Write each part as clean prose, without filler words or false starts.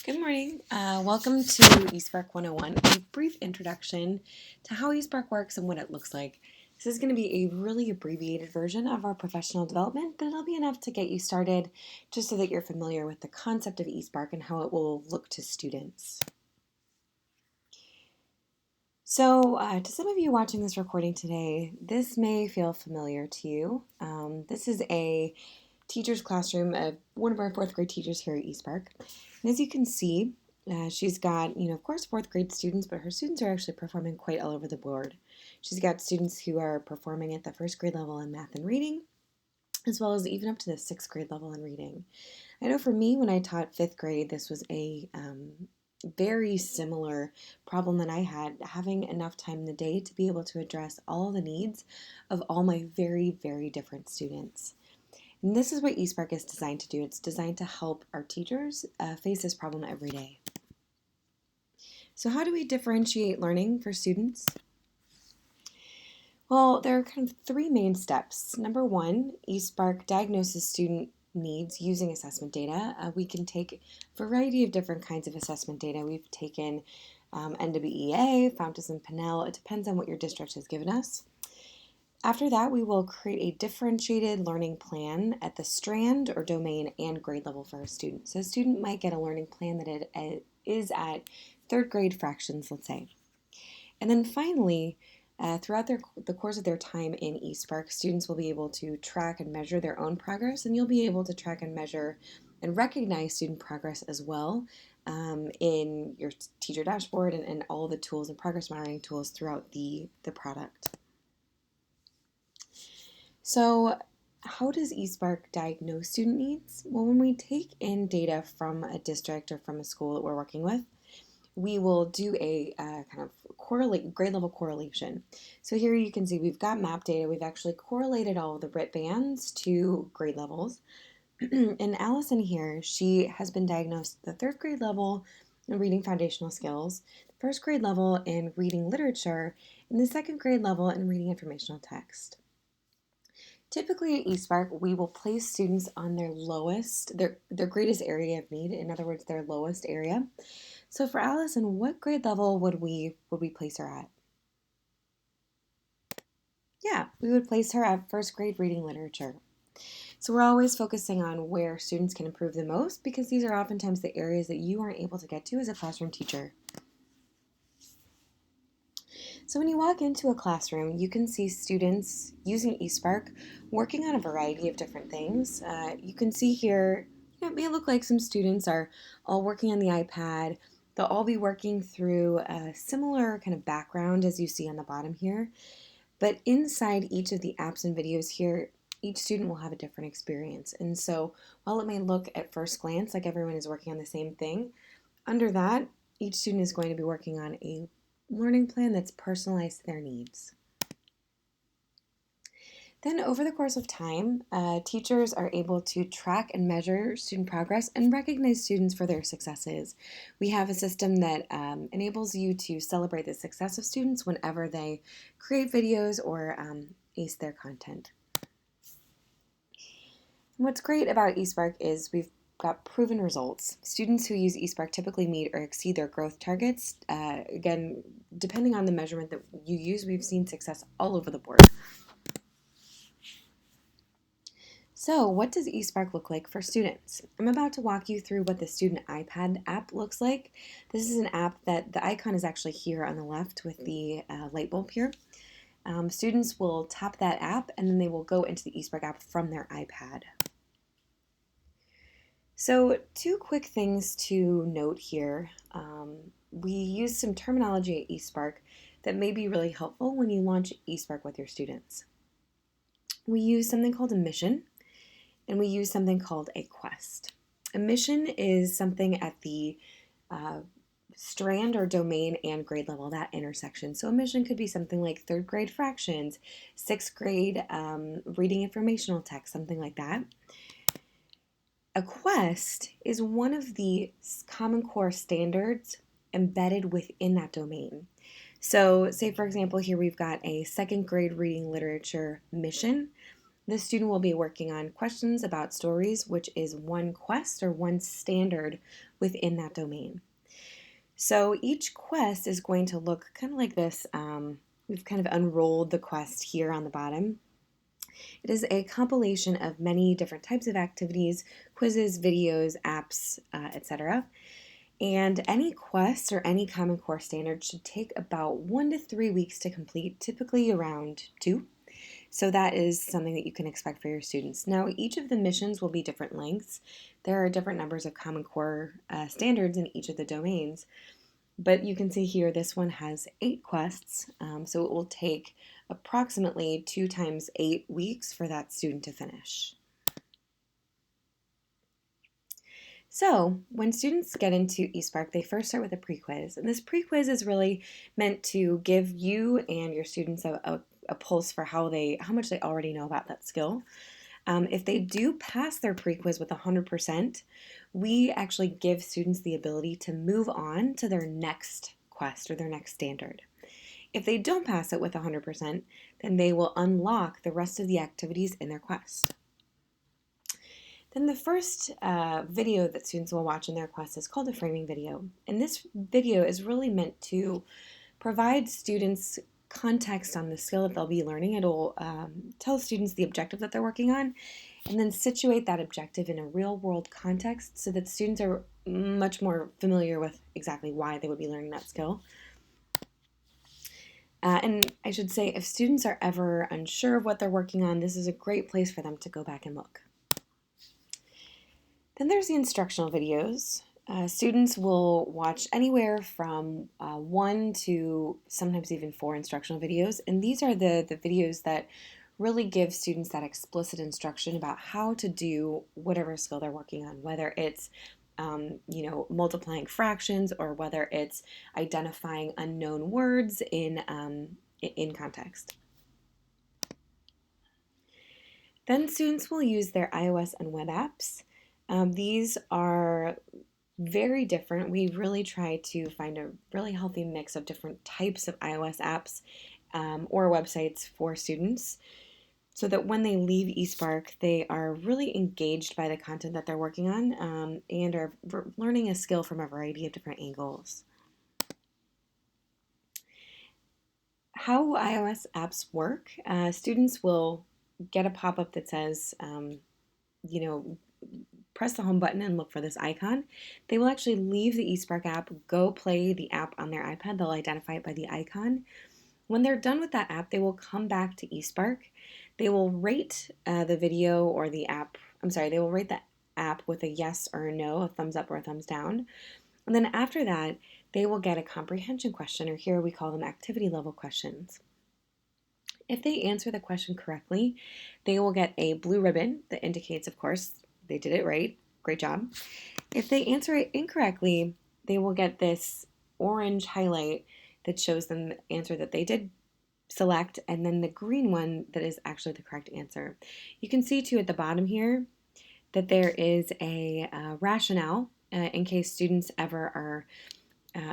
Good morning. Welcome to eSpark 101, a brief introduction to how eSpark works and what it looks like. This is going to be a really abbreviated version of our professional development, but it'll be enough to get you started just so that you're familiar with the concept of eSpark and how it will look to students. So, to some of you watching this recording today, this may feel familiar to you. This is a teacher's classroom of one of our fourth grade teachers here at eSpark. And as you can see, she's got, of course, fourth grade students, but her students are actually performing quite all over the board. She's got students who are performing at the first grade level in math and reading, as well as even up to the sixth grade level in reading. I know for me, when I taught fifth grade, this was a very similar problem that I had, having enough time in the day to be able to address all the needs of all my very, very different students. And this is what eSpark is designed to do. It's designed to help our teachers face this problem every day. So how do we differentiate learning for students? Well, there are kind of three main steps. Number one, eSpark diagnoses student needs using assessment data. We can take a variety of different kinds of assessment data. We've taken NWEA, Fountas and Pinnell. It depends on what your district has given us. After that, we will create a differentiated learning plan at the strand or domain and grade level for a student. So a student might get a learning plan that it is at third grade fractions, let's say. And then finally, throughout the course of their time in eSpark, students will be able to track and measure their own progress, and you'll be able to track and measure and recognize student progress as well in your teacher dashboard and all the tools and progress monitoring tools throughout the product. So how does eSpark diagnose student needs? Well, when we take in data from a district or from a school that we're working with, we will do a kind of grade level correlation. So here you can see we've got map data. We've actually correlated all of the RIT bands to grade levels. And Allison here, she has been diagnosed at the third grade level in reading foundational skills, the first grade level in reading literature, and the second grade level in reading informational text. Typically at eSpark, we will place students on their greatest area of need, in other words, their lowest area. So for Allison, what grade level would we place her at? Yeah, we would place her at first grade reading literature. So we're always focusing on where students can improve the most because these are oftentimes the areas that you aren't able to get to as a classroom teacher. So when you walk into a classroom, you can see students using eSpark working on a variety of different things. You can see here, it may look like some students are all working on the iPad. They'll all be working through a similar kind of background as you see on the bottom here. But inside each of the apps and videos here, each student will have a different experience. And so while it may look at first glance like everyone is working on the same thing, under that, each student is going to be working on a learning plan that's personalized to their needs. Then over the course of time, teachers are able to track and measure student progress and recognize students for their successes. We have a system that enables you to celebrate the success of students whenever they create videos or ace their content. And what's great about eSpark is we've got proven results. Students who use eSpark typically meet or exceed their growth targets. Again, depending on the measurement that you use, we've seen success all over the board. So what does eSpark look like for students? I'm about to walk you through what the student iPad app looks like. This is an app that the icon is actually here on the left with the light bulb here. Students will tap that app and then they will go into the eSpark app from their iPad. So two quick things to note here. We use some terminology at eSpark that may be really helpful when you launch eSpark with your students. We use something called a mission, and we use something called a quest. A mission is something at the strand or domain and grade level, that intersection. So a mission could be something like third grade fractions, sixth grade reading informational text, something like that. A quest is one of the Common Core standards embedded within that domain. So say for example here we've got a second grade reading literature mission. The student will be working on questions about stories, which is one quest or one standard within that domain. So each quest is going to look kind of like this. We've kind of unrolled the quest here on the bottom. It is a compilation of many different types of activities, quizzes, videos, apps, etc. And any quest or any Common Core standard should take about 1 to 3 weeks to complete, typically around 2. So that is something that you can expect for your students. Now, each of the missions will be different lengths. There are different numbers of Common Core standards in each of the domains. But you can see here this one has 8 quests, so it will take approximately 2 times 8 weeks for that student to finish. So when students get into eSpark, they first start with a pre-quiz. And this pre-quiz is really meant to give you and your students a pulse for how much they already know about that skill. If they do pass their pre-quiz with 100%, we actually give students the ability to move on to their next quest or their next standard. If they don't pass it with 100%, then they will unlock the rest of the activities in their quest. Then the first video that students will watch in their quest is called a framing video. And this video is really meant to provide students context on the skill that they'll be learning. It'll tell students the objective that they're working on and then situate that objective in a real world context so that students are much more familiar with exactly why they would be learning that skill. And I should say, if students are ever unsure of what they're working on, this is a great place for them to go back and look. Then there's the instructional videos. Students will watch anywhere from 1 to sometimes even 4 instructional videos, and these are the videos that really give students that explicit instruction about how to do whatever skill they're working on, whether it's multiplying fractions or whether it's identifying unknown words in context. Then students will use their iOS and web apps. These are very different. We really try to find a really healthy mix of different types of iOS apps or websites for students so that when they leave eSpark, they are really engaged by the content that they're working on and are learning a skill from a variety of different angles. How iOS apps work, students will get a pop-up that says, press the home button and look for this icon. They will actually leave the eSpark app, go play the app on their iPad. They'll identify it by the icon. When they're done with that app, they will come back to eSpark. They will rate the video or the app, they will rate the app with a yes or a no, a thumbs up or a thumbs down. And then after that, they will get a comprehension question, or here we call them activity level questions. If they answer the question correctly, they will get a blue ribbon that indicates, of course, they did it right. Great job. If they answer it incorrectly, they will get this orange highlight that shows them the answer that they did select, and then the green one that is actually the correct answer. You can see too at the bottom here that there is a rationale in case students ever are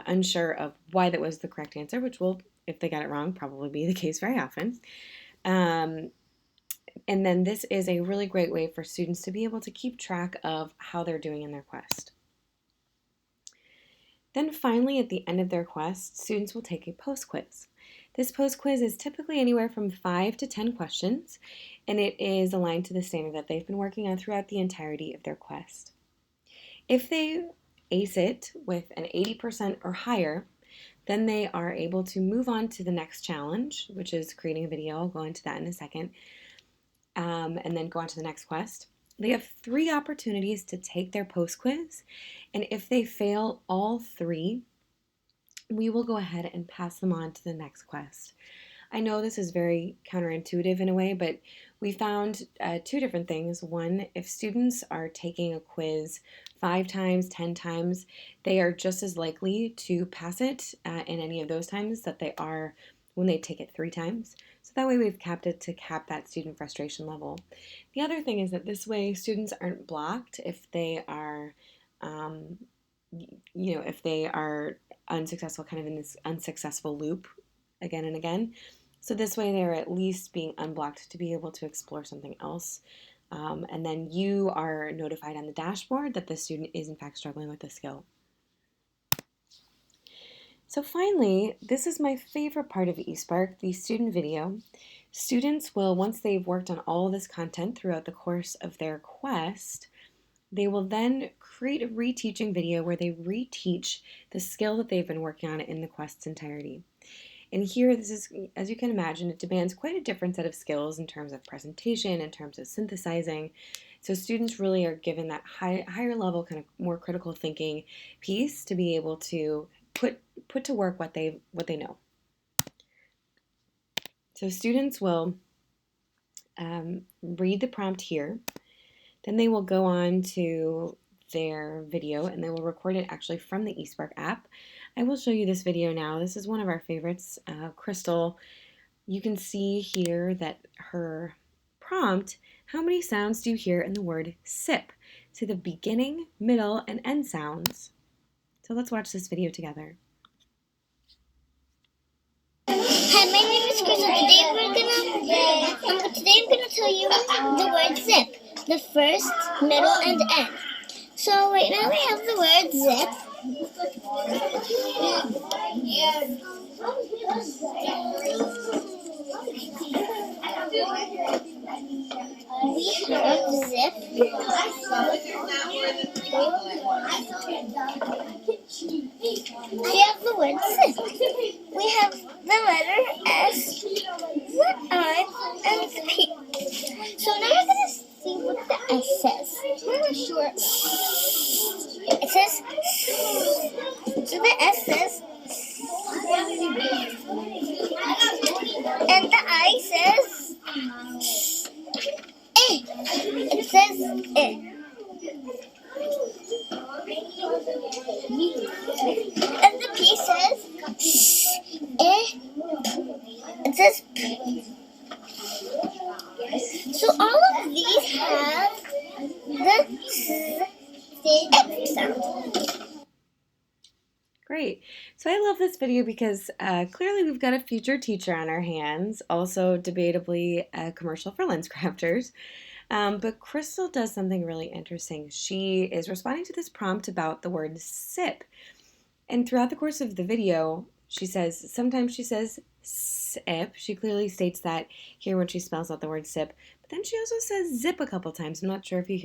unsure of why that was the correct answer, which will, if they got it wrong, probably be the case very often. And then this is a really great way for students to be able to keep track of how they're doing in their quest. Then finally, at the end of their quest, students will take a post-quiz. This post-quiz is typically anywhere from 5 to 10 questions, and it is aligned to the standard that they've been working on throughout the entirety of their quest. If they ace it with an 80% or higher, then they are able to move on to the next challenge, which is creating a video. I'll go into that in a second. And then go on to the next quest. They have 3 opportunities to take their post-quiz, and if they fail all 3, we will go ahead and pass them on to the next quest. I know this is very counterintuitive in a way, but we found 2 different things. One, if students are taking a quiz 5 times, 10 times, they are just as likely to pass it in any of those times that they are when they take it 3 times. So that way we've capped it to cap that student frustration level. The other thing is that this way students aren't blocked if they are, if they are unsuccessful, kind of in this unsuccessful loop again and again. So this way they're at least being unblocked to be able to explore something else. And then you are notified on the dashboard that the student is in fact struggling with the skill. So finally, this is my favorite part of eSpark, the student video. Students will, once they've worked on all of this content throughout the course of their quest, they will then create a reteaching video where they reteach the skill that they've been working on in the quest's entirety. And here, this is, as you can imagine, it demands quite a different set of skills in terms of presentation, in terms of synthesizing. So students really are given that higher level, kind of more critical thinking piece to be able to put to work what they know. So students will read the prompt here, then they will go on to their video and they will record it actually from the eSpark app. I will show you this video now. This is one of our favorites, Crystal. You can see here that her prompt, how many sounds do you hear in the word sip? So the beginning, middle, and end sounds. So let's watch this video together. Hi, my name is Crystal. Today I'm gonna tell you the word zip, the first, middle, and end. So right now we have the word zip. We have zip. We have the word zip. We have the letter S, the I, and the P. So now we're going to see what the S says. Really short. It says, so the S says, and the I says, eh. It says, eh. And the P says, eh. It says P. So all of these have the X sound. Great. So I love this video because clearly we've got a future teacher on our hands, also debatably a commercial for lens crafters. But Crystal does something really interesting. She is responding to this prompt about the word sip. And throughout the course of the video, sometimes she says sip. She clearly states that here when she spells out the word sip. But then she also says zip a couple times. I'm not sure if you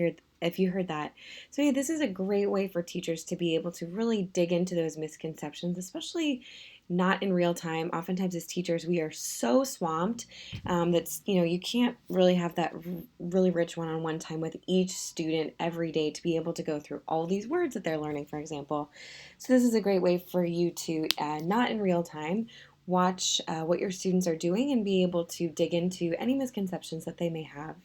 heard that. So yeah, this is a great way for teachers to be able to really dig into those misconceptions, especially not in real time. Oftentimes as teachers, we are so swamped that you can't really have that really rich one-on-one time with each student every day to be able to go through all these words that they're learning, for example. So this is a great way for you to, not in real time, watch what your students are doing and be able to dig into any misconceptions that they may have.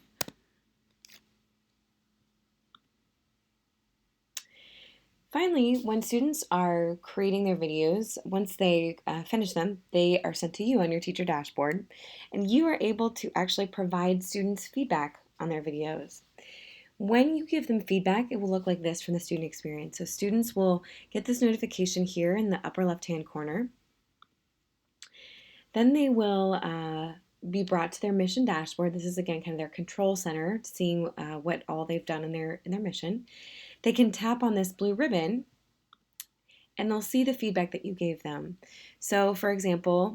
Finally, when students are creating their videos, once they finish them, they are sent to you on your teacher dashboard, and you are able to actually provide students feedback on their videos. When you give them feedback, it will look like this from the student experience. So students will get this notification here in the upper left-hand corner. Then they will be brought to their mission dashboard. This is again kind of their control center, seeing what all they've done in their mission. They can tap on this blue ribbon and they'll see the feedback that you gave them. So for example,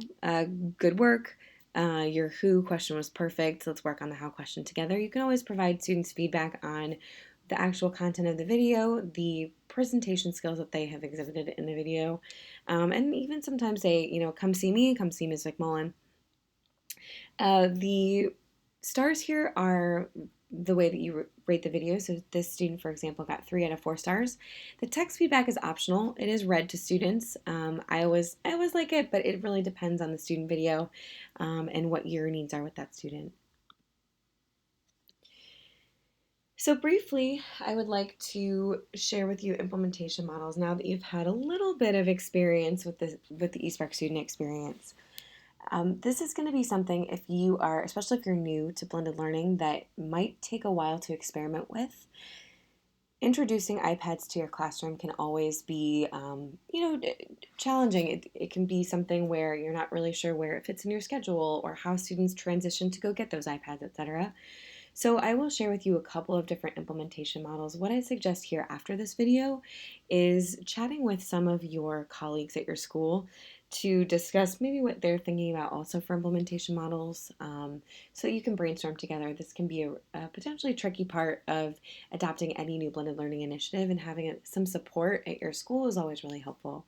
good work, your who question was perfect, let's work on the how question together. You can always provide students feedback on the actual content of the video, the presentation skills that they have exhibited in the video, and even sometimes say, come see me, come see Ms. McMullen. The stars here are the way that you rate the video. So this student, for example, got 3 out of 4 stars. The text feedback is optional. It is read to students. I always like it, but it really depends on the student video and what your needs are with that student. So briefly, I would like to share with you implementation models now that you've had a little bit of experience with the eSpark student experience. This is going to be something especially if you're new to blended learning, that might take a while to experiment with. introducing iPads to your classroom can always be, challenging. It can be something where you're not really sure where it fits in your schedule or how students transition to go get those iPads, etc. So I will share with you a couple of different implementation models. What I suggest here after this video is chatting with some of your colleagues at your school to discuss maybe what they're thinking about also for implementation models, so you can brainstorm together. This can be a potentially tricky part of adopting any new blended learning initiative, and having some support at your school is always really helpful.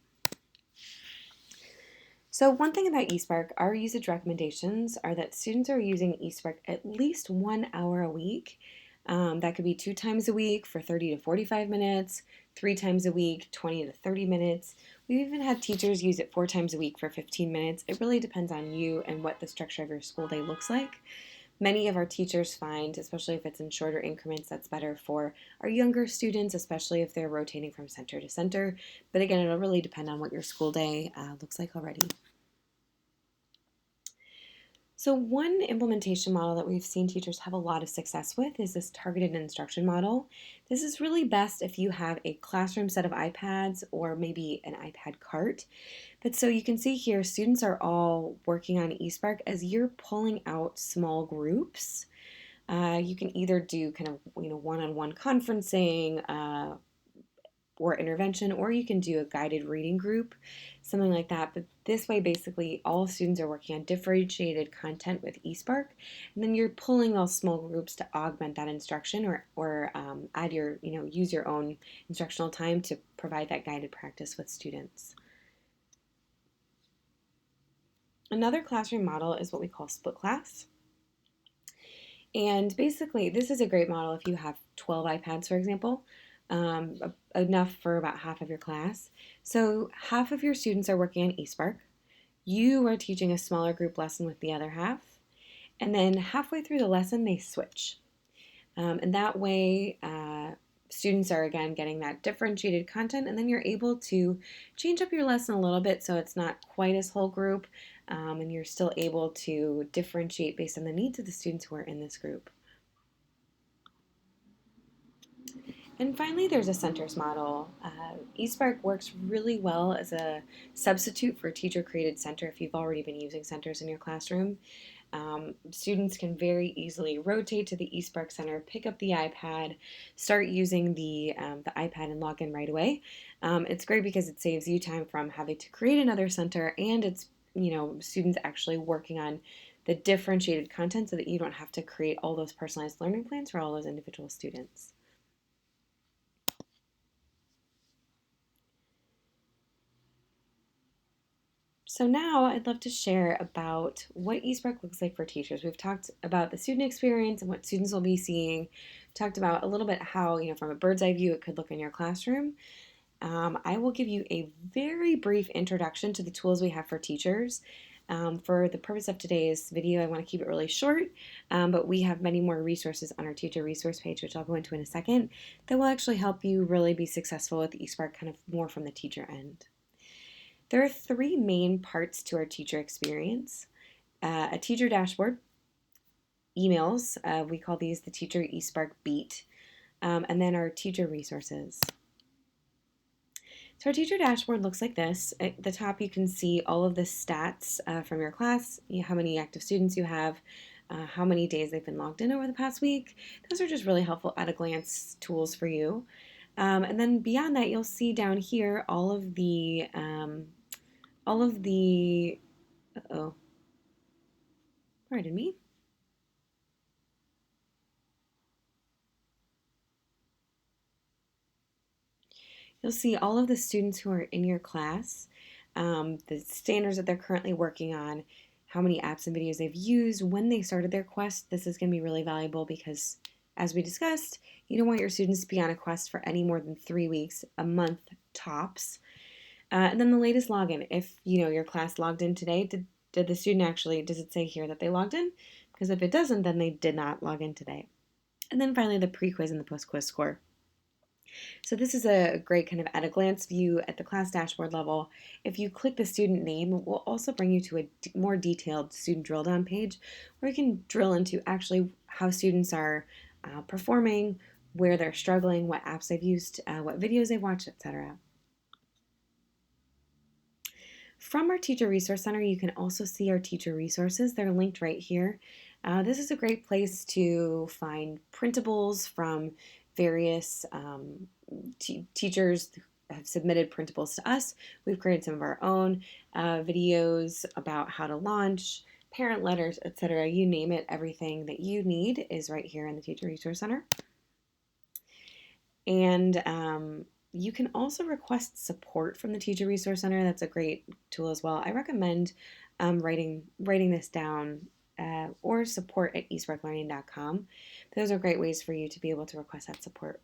So one thing about eSpark, our usage recommendations are that students are using eSpark at least 1 hour a week. That could be 2 times a week for 30 to 45 minutes, 3 times a week, 20 to 30 minutes. We've even had teachers use it 4 times a week for 15 minutes. It really depends on you and what the structure of your school day looks like. Many of our teachers find, especially if it's in shorter increments, that's better for our younger students, especially if they're rotating from center to center. But again, it'll really depend on what your school day looks like already. So one implementation model that we've seen teachers have a lot of success with is this targeted instruction model. This is really best if you have a classroom set of iPads or maybe an iPad cart. But so you can see here, students are all working on eSpark as you're pulling out small groups. You can either do kind of one-on-one conferencing, or intervention, or you can do a guided reading group, something like that. But this way, basically, all students are working on differentiated content with eSpark, and then you're pulling those small groups to augment that instruction, or add your, use your own instructional time to provide that guided practice with students. Another classroom model is what we call split class. And basically, this is a great model if you have 12 iPads, for example, enough for about half of your class. So half of your students are working on eSpark. You are teaching a smaller group lesson with the other half. And then halfway through the lesson, they switch. And that way, students are, again, getting that differentiated content, and then you're able to change up your lesson a little bit so it's not quite as whole group, and you're still able to differentiate based on the needs of the students who are in this group. And finally, there's a centers model. eSpark works really well as a substitute for a teacher-created center if you've already been using centers in your classroom. Students can very easily rotate to the eSpark Center, pick up the iPad, start using the iPad and log in right away. It's great because it saves you time from having to create another center, and it's students actually working on the differentiated content so that you don't have to create all those personalized learning plans for all those individual students. So now I'd love to share about what eSpark looks like for teachers. We've talked about the student experience and what students will be seeing. Talked about a little bit how, from a bird's eye view, it could look in your classroom. I will give you a very brief introduction to the tools we have for teachers. For the purpose of today's video, I want to keep it really short, but we have many more resources on our teacher resource page, which I'll go into in a second, that will actually help you really be successful with eSpark kind of more from the teacher end. There are three main parts to our teacher experience. A teacher dashboard, emails, we call these the teacher eSpark beat, and then our teacher resources. So our teacher dashboard looks like this. At the top you can see all of the stats from your class, how many active students you have, how many days they've been logged in over the past week. Those are just really helpful at-a-glance tools for you. And then beyond that, you'll see down here all of the pardon me. You'll see all of the students who are in your class, the standards that they're currently working on, how many apps and videos they've used, when they started their quest. This is going to be really valuable because, as we discussed, you don't want your students to be on a quest for any more than 3 weeks, a month tops. And then the latest login. If your class logged in today, did the student actually, does it say here that they logged in? Because if it doesn't, then they did not log in today. And then finally, the pre-quiz and the post-quiz score. So this is a great kind of at-a-glance view at the class dashboard level. If you click the student name, it will also bring you to a more detailed student drill down page where you can drill into actually how students are performing, where they're struggling, what apps they've used, what videos they've watched, etc. From our Teacher Resource Center, you can also see our teacher resources. They're linked right here. This is a great place to find printables from various teachers have submitted printables to us. We've created some of our own videos about how to launch, parent letters, etc. You name it, everything that you need is right here in the Teacher Resource Center. And you can also request support from the Teacher Resource Center. That's a great tool as well. I recommend writing this down or support at eSparklearning.com. Those are great ways for you to be able to request that support.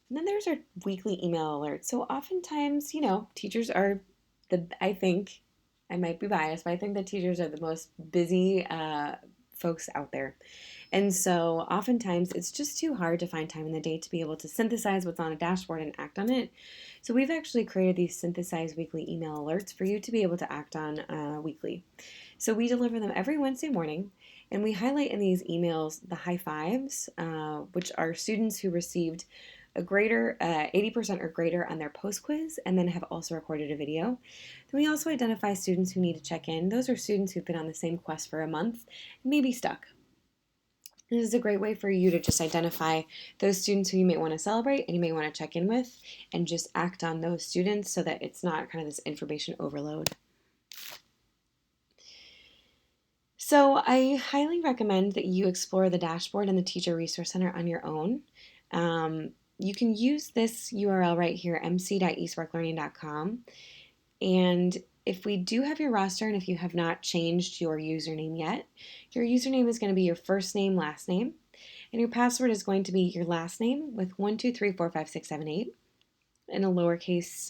And then there's our weekly email alerts. So oftentimes, teachers are I think, I might be biased, but I think that teachers are the most busy folks out there. And so oftentimes it's just too hard to find time in the day to be able to synthesize what's on a dashboard and act on it. So we've actually created these synthesized weekly email alerts for you to be able to act on weekly. So we deliver them every Wednesday morning, and we highlight in these emails the high fives, which are students who received a greater 80% or greater on their post quiz and then have also recorded a video. Then we also identify students who need to check in. Those are students who've been on the same quest for a month and maybe stuck. This is a great way for you to just identify those students who you may want to celebrate and you may want to check in with and just act on those students so that it's not kind of this information overload. So I highly recommend that you explore the dashboard and the Teacher Resource Center on your own. You can use this URL right here, mc.esparklearning.com. And if we do have your roster and if you have not changed your username yet, your username is going to be your first name, last name, and your password is going to be your last name with 1, 2, 3, 4, 5, 6, 7, 8 in a lowercase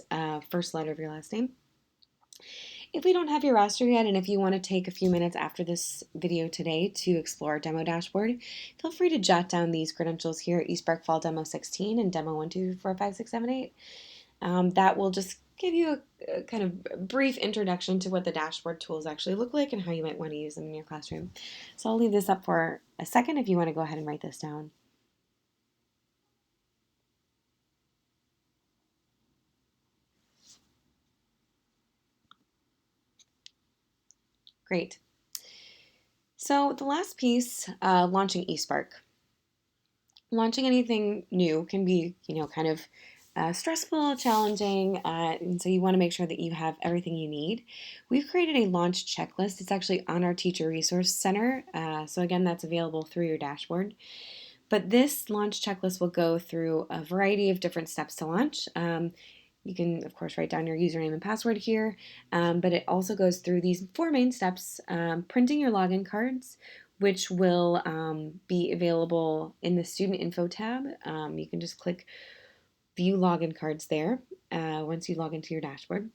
first letter of your last name. If we don't have your roster yet, and if you want to take a few minutes after this video today to explore our demo dashboard, feel free to jot down these credentials here at eSpark Fall Demo 16 and Demo 1, 2, 3, 4, 5, 6, 7, 8. That will just give you a kind of brief introduction to what the dashboard tools actually look like and how you might want to use them in your classroom. So I'll leave this up for a second if you want to go ahead and write this down. Great. So the last piece, launching eSpark. Launching anything new can be, kind of stressful, challenging, and so you want to make sure that you have everything you need. We've created a launch checklist. It's actually on our Teacher Resource Center, so again, that's available through your dashboard. But this launch checklist will go through a variety of different steps to launch. You can, of course, write down your username and password here, but it also goes through these 4 main steps: printing your login cards, which will be available in the Student Info tab. You can just click View Login Cards there once you log into your dashboard.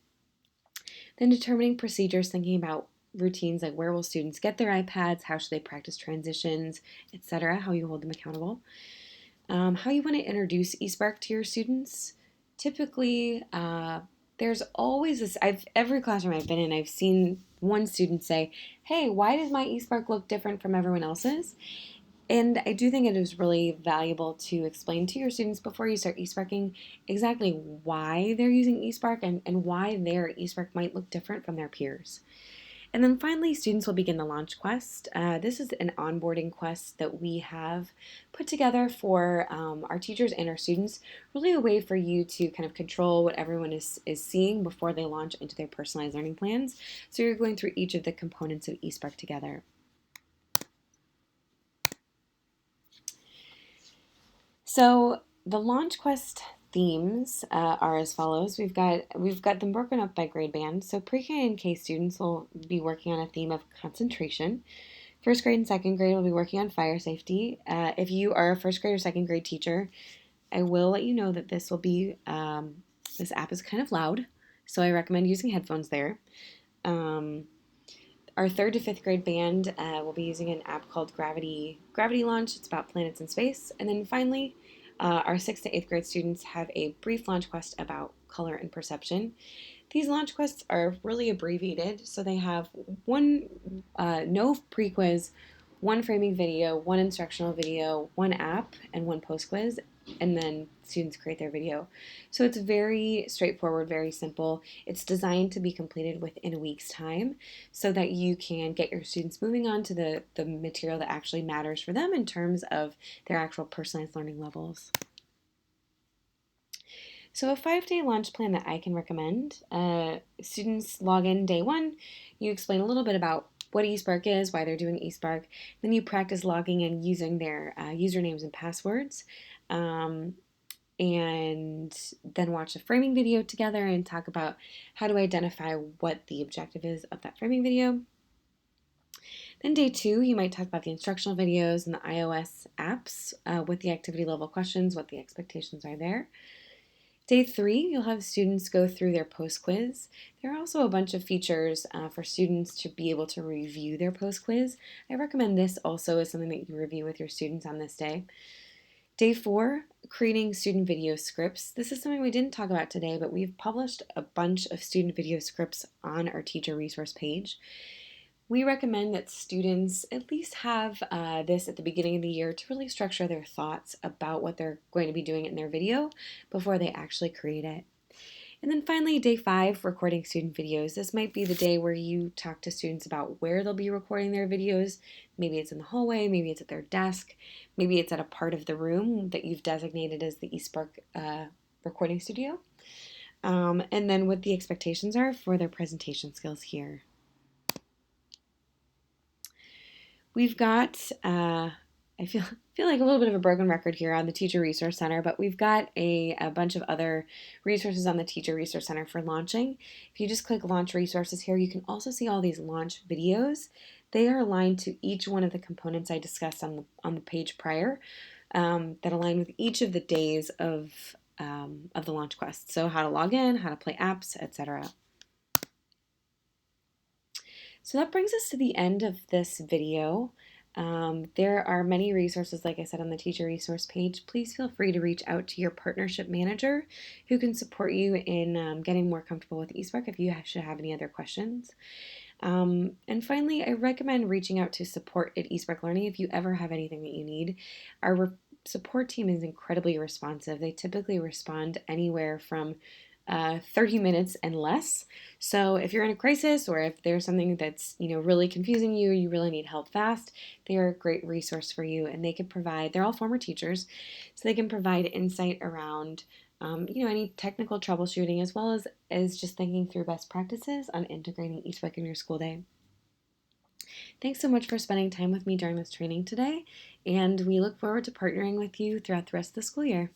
Then determining procedures, thinking about routines like where will students get their iPads, how should they practice transitions, etc., how you hold them accountable. How you want to introduce eSpark to your students. Typically, there's always this, every classroom I've been in, I've seen one student say, hey, why does my eSpark look different from everyone else's? And I do think it is really valuable to explain to your students before you start eSparking exactly why they're using eSpark and why their eSpark might look different from their peers. And then finally, students will begin the launch quest. This is an onboarding quest that we have put together for our teachers and our students, really a way for you to kind of control what everyone is seeing before they launch into their personalized learning plans. So you're going through each of the components of eSpark together. So the launch quest themes are as follows. We've got them broken up by grade band. So pre-K and K students will be working on a theme of concentration. First grade and second grade will be working on fire safety. If you are a first grade or second grade teacher, I will let you know that this will be this app is kind of loud, so I recommend using headphones there. Our third to fifth grade band will be using an app called Gravity Launch. It's about planets in space. And then finally, our sixth to eighth grade students have a brief launch quest about color and perception. These launch quests are really abbreviated, so they have one no pre-quiz, one framing video, one instructional video, one app, and one post quiz, and then students create their video. So it's very straightforward, very simple. It's designed to be completed within a week's time so that you can get your students moving on to the material that actually matters for them in terms of their actual personalized learning levels. So a 5-day launch plan that I can recommend. Students log in day one. You explain a little bit about what eSpark is, why they're doing eSpark. Then you practice logging in using their usernames and passwords. And then watch a framing video together and talk about how to identify what the objective is of that framing video. Then day two, you might talk about the instructional videos and the iOS apps with the activity level questions, what the expectations are there. Day three, you'll have students go through their post quiz. There are also a bunch of features for students to be able to review their post quiz. I recommend this also as something that you review with your students on this day. Day four, creating student video scripts. This is something we didn't talk about today, but we've published a bunch of student video scripts on our teacher resource page. We recommend that students at least have this at the beginning of the year to really structure their thoughts about what they're going to be doing in their video before they actually create it. And then finally, day five, recording student videos. This might be the day where you talk to students about where they'll be recording their videos. Maybe it's in the hallway, maybe it's at their desk, maybe it's at a part of the room that you've designated as the eSpark recording studio. And then what the expectations are for their presentation skills here. We've got, I feel like a little bit of a broken record here on the Teacher Resource Center, but we've got a bunch of other resources on the Teacher Resource Center for launching. If you just click Launch Resources here, you can also see all these launch videos. They are aligned to each one of the components I discussed on the page prior that align with each of the days of the launch quest. So how to log in, how to play apps, etc. So that brings us to the end of this video. There are many resources, like I said, on the teacher resource page. Please feel free to reach out to your partnership manager who can support you in getting more comfortable with eSpark if you should have any other questions. And finally, I recommend reaching out to support at eSpark Learning if you ever have anything that you need. Our support team is incredibly responsive. They typically respond anywhere from 30 minutes and less. So if you're in a crisis or if there's something that's really confusing you, you really need help fast, they are a great resource for you, and they can provide. They're all former teachers, so they can provide insight around any technical troubleshooting as well as just thinking through best practices on integrating eSpark in your school day. Thanks so much for spending time with me during this training today, and we look forward to partnering with you throughout the rest of the school year.